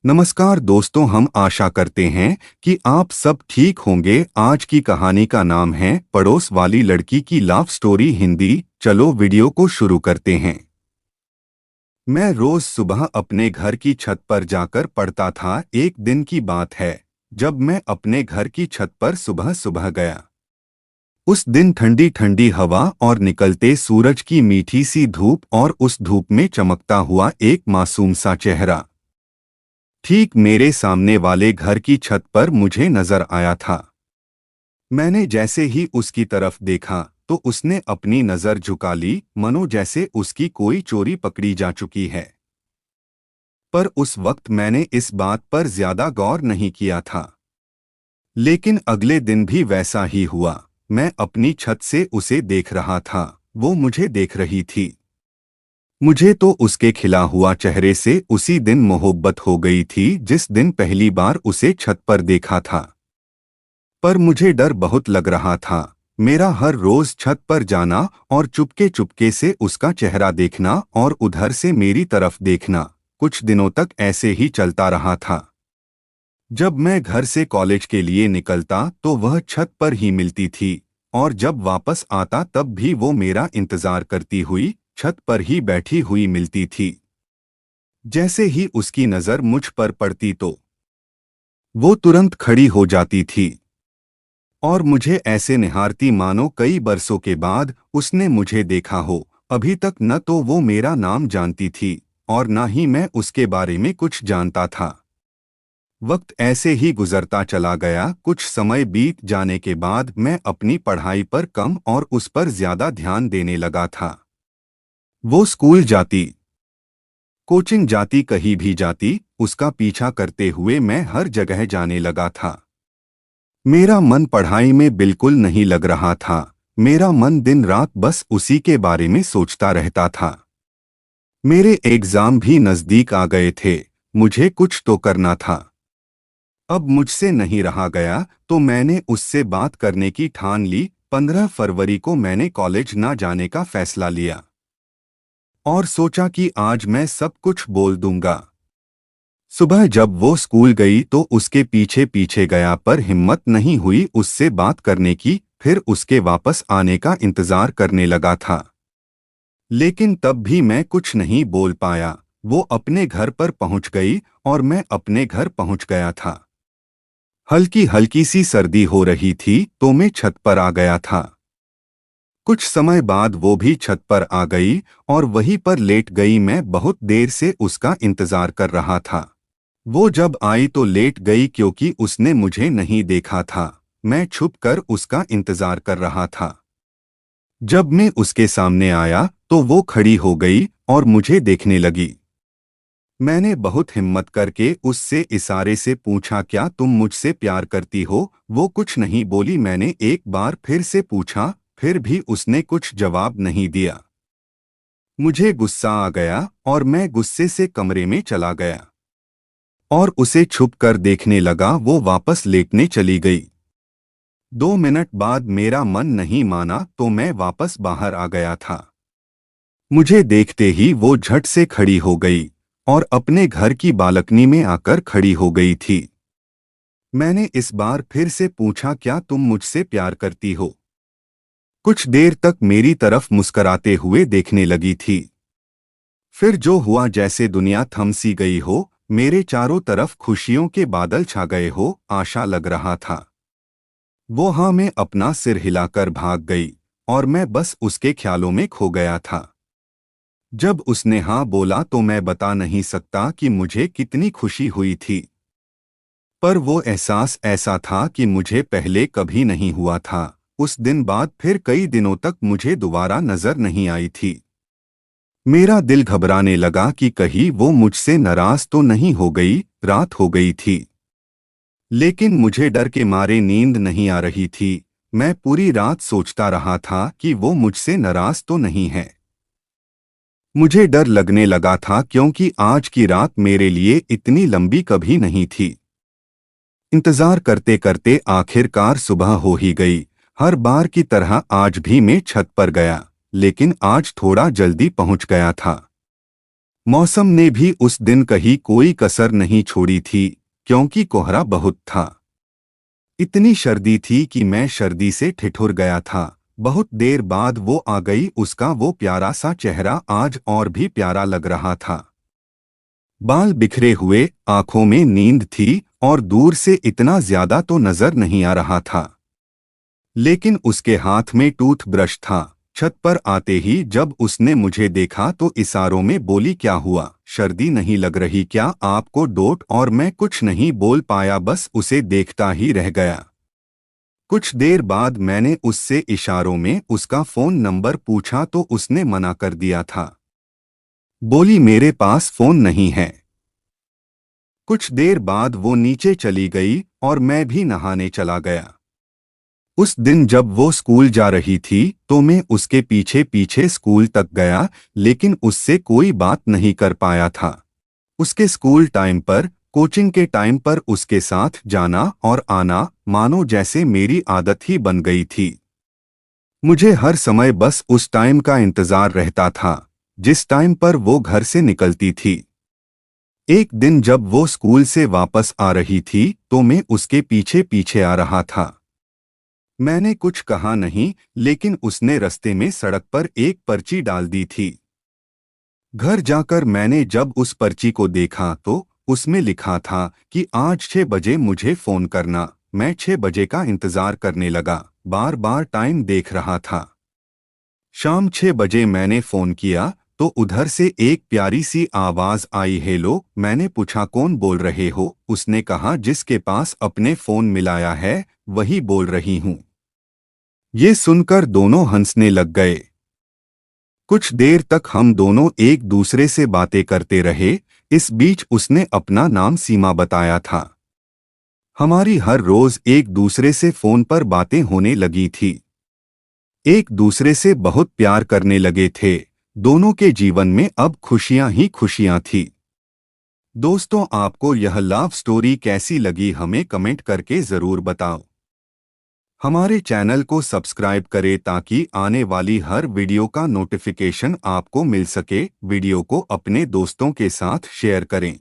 नमस्कार दोस्तों, हम आशा करते हैं कि आप सब ठीक होंगे। आज की कहानी का नाम है पड़ोस वाली लड़की की लव स्टोरी हिंदी। चलो वीडियो को शुरू करते हैं। मैं रोज सुबह अपने घर की छत पर जाकर पढ़ता था। एक दिन की बात है जब मैं अपने घर की छत पर सुबह सुबह गया। उस दिन ठंडी ठंडी हवा और निकलते सूरज की मीठी सी धूप और उस धूप में चमकता हुआ एक मासूम सा चेहरा ठीक मेरे सामने वाले घर की छत पर मुझे नजर आया था। मैंने जैसे ही उसकी तरफ देखा तो उसने अपनी नजर झुका ली, मनो जैसे उसकी कोई चोरी पकड़ी जा चुकी है। पर उस वक्त मैंने इस बात पर ज्यादा गौर नहीं किया था। लेकिन अगले दिन भी वैसा ही हुआ। मैं अपनी छत से उसे देख रहा था, वो मुझे देख रही थी। मुझे तो उसके खिला हुआ चेहरे से उसी दिन मोहब्बत हो गई थी जिस दिन पहली बार उसे छत पर देखा था। पर मुझे डर बहुत लग रहा था। मेरा हर रोज छत पर जाना और चुपके चुपके से उसका चेहरा देखना और उधर से मेरी तरफ देखना कुछ दिनों तक ऐसे ही चलता रहा था। जब मैं घर से कॉलेज के लिए निकलता तो वह छत पर ही मिलती थी, और जब वापस आता तब भी वो मेरा इंतजार करती हुई छत पर ही बैठी हुई मिलती थी। जैसे ही उसकी नजर मुझ पर पड़ती तो वो तुरंत खड़ी हो जाती थी और मुझे ऐसे निहारती मानो कई बरसों के बाद उसने मुझे देखा हो। अभी तक न तो वो मेरा नाम जानती थी और न ही मैं उसके बारे में कुछ जानता था। वक्त ऐसे ही गुजरता चला गया। कुछ समय बीत जाने के बाद मैं अपनी पढ़ाई पर कम और उस पर ज्यादा ध्यान देने लगा था। वो स्कूल जाती, कोचिंग जाती, कहीं भी जाती, उसका पीछा करते हुए मैं हर जगह जाने लगा था। मेरा मन पढ़ाई में बिल्कुल नहीं लग रहा था। मेरा मन दिन रात बस उसी के बारे में सोचता रहता था। मेरे एग्जाम भी नजदीक आ गए थे, मुझे कुछ तो करना था। अब मुझसे नहीं रहा गया तो मैंने उससे बात करने की ठान ली। 15 फरवरी को मैंने कॉलेज ना जाने का फैसला लिया और सोचा कि आज मैं सब कुछ बोल दूंगा। सुबह जब वो स्कूल गई तो उसके पीछे पीछे गया, पर हिम्मत नहीं हुई उससे बात करने की। फिर उसके वापस आने का इंतजार करने लगा था, लेकिन तब भी मैं कुछ नहीं बोल पाया। वो अपने घर पर पहुंच गई और मैं अपने घर पहुंच गया था। हल्की हल्की सी सर्दी हो रही थी तो मैं छत पर आ गया था। कुछ समय बाद वो भी छत पर आ गई और वहीं पर लेट गई। मैं बहुत देर से उसका इंतजार कर रहा था। वो जब आई तो लेट गई क्योंकि उसने मुझे नहीं देखा था। मैं छुपकर उसका इंतजार कर रहा था। जब मैं उसके सामने आया तो वो खड़ी हो गई और मुझे देखने लगी। मैंने बहुत हिम्मत करके उससे इशारे से पूछा, क्या तुम मुझसे प्यार करती हो? वो कुछ नहीं बोली। मैंने एक बार फिर से पूछा, फिर भी उसने कुछ जवाब नहीं दिया। मुझे गुस्सा आ गया और मैं गुस्से से कमरे में चला गया और उसे छुप कर देखने लगा। वो वापस लेटने चली गई। 2 मिनट बाद मेरा मन नहीं माना तो मैं वापस बाहर आ गया था। मुझे देखते ही वो झट से खड़ी हो गई और अपने घर की बालकनी में आकर खड़ी हो गई थी। मैंने इस बार फिर से पूछा, क्या तुम मुझसे प्यार करती हो? कुछ देर तक मेरी तरफ मुस्कराते हुए देखने लगी थी। फिर जो हुआ, जैसे दुनिया थम सी गई हो, मेरे चारों तरफ खुशियों के बादल छा गए हो। आशा लग रहा था वो हाँ में अपना सिर हिलाकर भाग गई और मैं बस उसके ख्यालों में खो गया था। जब उसने हाँ बोला तो मैं बता नहीं सकता कि मुझे कितनी खुशी हुई थी। पर वो एहसास ऐसा था कि मुझे पहले कभी नहीं हुआ था। उस दिन बाद फिर कई दिनों तक मुझे दोबारा नजर नहीं आई थी। मेरा दिल घबराने लगा कि कहीं वो मुझसे नाराज तो नहीं हो गई। रात हो गई थी, लेकिन मुझे डर के मारे नींद नहीं आ रही थी। मैं पूरी रात सोचता रहा था कि वो मुझसे नाराज तो नहीं है। मुझे डर लगने लगा था क्योंकि आज की रात मेरे लिए इतनी लंबी कभी नहीं थी। इंतजार करते करते आखिरकार सुबह हो ही गई। हर बार की तरह आज भी मैं छत पर गया, लेकिन आज थोड़ा जल्दी पहुंच गया था। मौसम ने भी उस दिन कहीं कोई कसर नहीं छोड़ी थी, क्योंकि कोहरा बहुत था। इतनी सर्दी थी कि मैं सर्दी से ठिठुर गया था। बहुत देर बाद वो आ गई। उसका वो प्यारा सा चेहरा आज और भी प्यारा लग रहा था। बाल बिखरे हुए, आंखों में नींद थी और दूर से इतना ज्यादा तो नजर नहीं आ रहा था, लेकिन उसके हाथ में टूथब्रश था। छत पर आते ही जब उसने मुझे देखा तो इशारों में बोली, क्या हुआ, सर्दी नहीं लग रही क्या आपको डोट? और मैं कुछ नहीं बोल पाया, बस उसे देखता ही रह गया। कुछ देर बाद मैंने उससे इशारों में उसका फोन नंबर पूछा तो उसने मना कर दिया था। बोली, मेरे पास फोन नहीं है। कुछ देर बाद वो नीचे चली गई और मैं भी नहाने चला गया। उस दिन जब वो स्कूल जा रही थी तो मैं उसके पीछे पीछे स्कूल तक गया, लेकिन उससे कोई बात नहीं कर पाया था। उसके स्कूल टाइम पर, कोचिंग के टाइम पर उसके साथ जाना और आना मानो जैसे मेरी आदत ही बन गई थी। मुझे हर समय बस उस टाइम का इंतजार रहता था जिस टाइम पर वो घर से निकलती थी। एक दिन जब वो स्कूल से वापस आ रही थी तो मैं उसके पीछे पीछे आ रहा था। मैंने कुछ कहा नहीं, लेकिन उसने रास्ते में सड़क पर एक पर्ची डाल दी थी। घर जाकर मैंने जब उस पर्ची को देखा तो उसमें लिखा था कि आज 6 बजे मुझे फोन करना। मैं 6 बजे का इंतजार करने लगा, बार बार टाइम देख रहा था। शाम 6 बजे मैंने फोन किया तो उधर से एक प्यारी सी आवाज आई, हेलो। मैंने पूछा, कौन बोल रहे हो? उसने कहा, जिसके पास अपने फोन मिलाया है वही बोल रही हूँ। ये सुनकर दोनों हंसने लग गए। कुछ देर तक हम दोनों एक दूसरे से बातें करते रहे। इस बीच उसने अपना नाम सीमा बताया था। हमारी हर रोज एक दूसरे से फोन पर बातें होने लगी थी। एक दूसरे से बहुत प्यार करने लगे थे। दोनों के जीवन में अब खुशियां ही खुशियां थी। दोस्तों, आपको यह लव स्टोरी कैसी लगी हमें कमेंट करके जरूर बताओ। हमारे चैनल को सब्सक्राइब करें ताकि आने वाली हर वीडियो का नोटिफिकेशन आपको मिल सके। वीडियो को अपने दोस्तों के साथ शेयर करें।